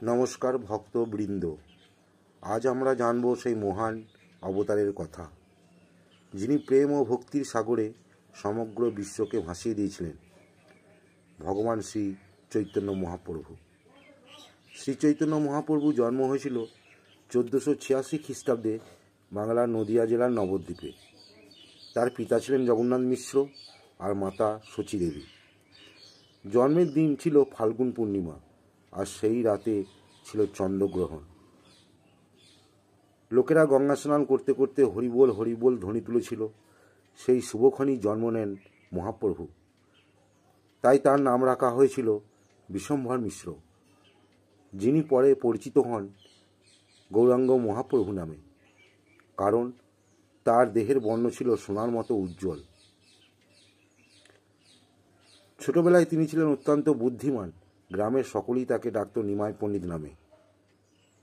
নমস্কার ভক্তবৃন্দ, আজ আমরা জানব সেই মহান অবতারের কথা, যিনি প্রেম ও ভক্তির সাগরে সমগ্র বিশ্বকে ভাসিয়ে দিয়েছিলেন, ভগবান শ্রী চৈতন্য মহাপ্রভু। শ্রী চৈতন্য মহাপ্রভু জন্ম হয়েছিল 1486 খ্রিস্টাব্দে বাংলার নদিয়া জেলার নবদ্বীপে। তার পিতা ছিলেন জগন্নাথ মিশ্র আর মাতা শচী দেবী। জন্মের দিন ছিল ফাল্গুন পূর্ণিমা, আর সেই রাতে ছিল চন্দ্রগ্রহণ। লোকেরা গঙ্গা স্নান করতে করতে হরিবোল হরিবোল ধ্বনি তুলেছিল। সেই শুভক্ষণেই জন্ম নেন মহাপ্রভু। তাই তার নাম রাখা হয়েছিল বিশ্বম্ভর মিশ্র, যিনি পরে পরিচিত হন গৌরাঙ্গ মহাপ্রভু নামে, কারণ তার দেহের বর্ণ ছিল সোনার মতো উজ্জ্বল। ছোটবেলায় তিনি ছিলেন অত্যন্ত বুদ্ধিমান। গ্রামের সকলেই তাকে ডাকত নিমাই পণ্ডিত নামে।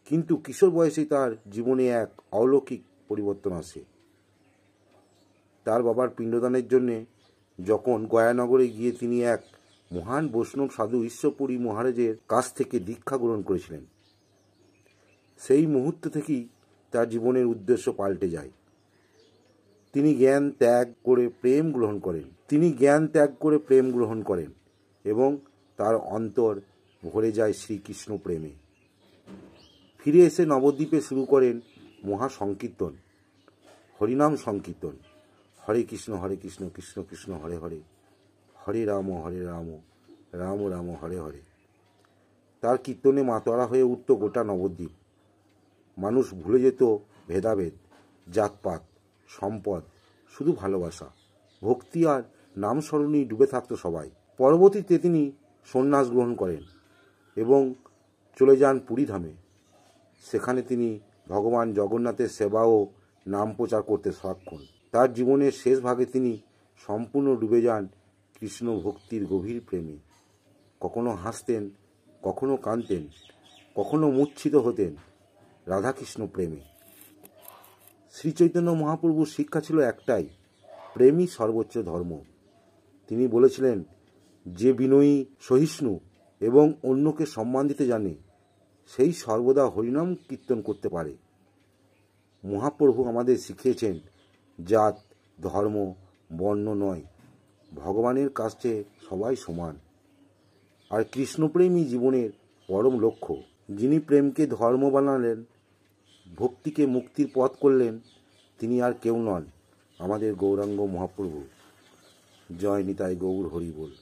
কিন্তু কিশোর বয়সেই তার জীবনে এক অলৌকিক পরিবর্তন আসে। তার বাবার পিণ্ডদানের জন্যে যখন গয়ানগরে গিয়ে তিনি এক মহান বৈষ্ণব সাধু ঈশ্বরপুরী মহারাজের কাছ থেকে দীক্ষা গ্রহণ করেছিলেন, সেই মুহূর্ত থেকেই তার জীবনের উদ্দেশ্য পাল্টে যায়। তিনি জ্ঞান ত্যাগ করে প্রেম গ্রহণ করেন এবং তার অন্তর ভরে যায় শ্রীকৃষ্ণ প্রেমে। ফিরে এসে নবদ্বীপে শুরু করেন মহাসংকীর্তন, হরিনাম সংকীর্তন। হরে কৃষ্ণ কৃষ্ণ কৃষ্ণ হরে হরে, হরে রাম রাম রাম হরে হরে। তার কীর্তনে মাতোয়ারা হয়ে উঠত গোটা নবদ্বীপ। মানুষ ভুলে যেত ভেদাভেদ, জাতপাত, সম্পদ, শুধু ভালোবাসা, ভক্তি আর নাম স্মরণেই ডুবে থাকত সবাই। পরবর্তীতে তিনি সন্ন্যাস গ্রহণ করেন এবং চলে যান পুরীধামে। সেখানে তিনি ভগবান জগন্নাথের সেবা ও নাম প্রচার করতে সক্ষম। তার জীবনের শেষ ভাগে তিনি সম্পূর্ণ ডুবে যান কৃষ্ণ ভক্তির গভীর প্রেমে। কখনো হাসতেন, কখনো কাঁদতেন, কখনো মূর্ছিত হতেন রাধাকৃষ্ণ প্রেমে। শ্রীচৈতন্য মহাপ্রভুর শিক্ষা ছিল একটাই, প্রেমই সর্বোচ্চ ধর্ম। তিনি বলেছিলেন, যে বিনয়ী, সহিষ্ণু এবং অন্যকে সম্মান দিতে জানে, সেই সর্বদা হরিনাম কীর্তন করতে পারে। মহাপ্রভু আমাদের শিখিয়েছেন, জাত, ধর্ম, বর্ণ নয়, ভগবানের কাছে সবাই সমান। আর কৃষ্ণপ্রেমই জীবনের পরম লক্ষ্য। যিনি প্রেমকে ধর্ম বানালেন, ভক্তিকে মুক্তির পথ করলেন, তিনি আর কেউ নন, আমাদের গৌরাঙ্গ মহাপ্রভু। জয় নিতাই গৌর হরি বল।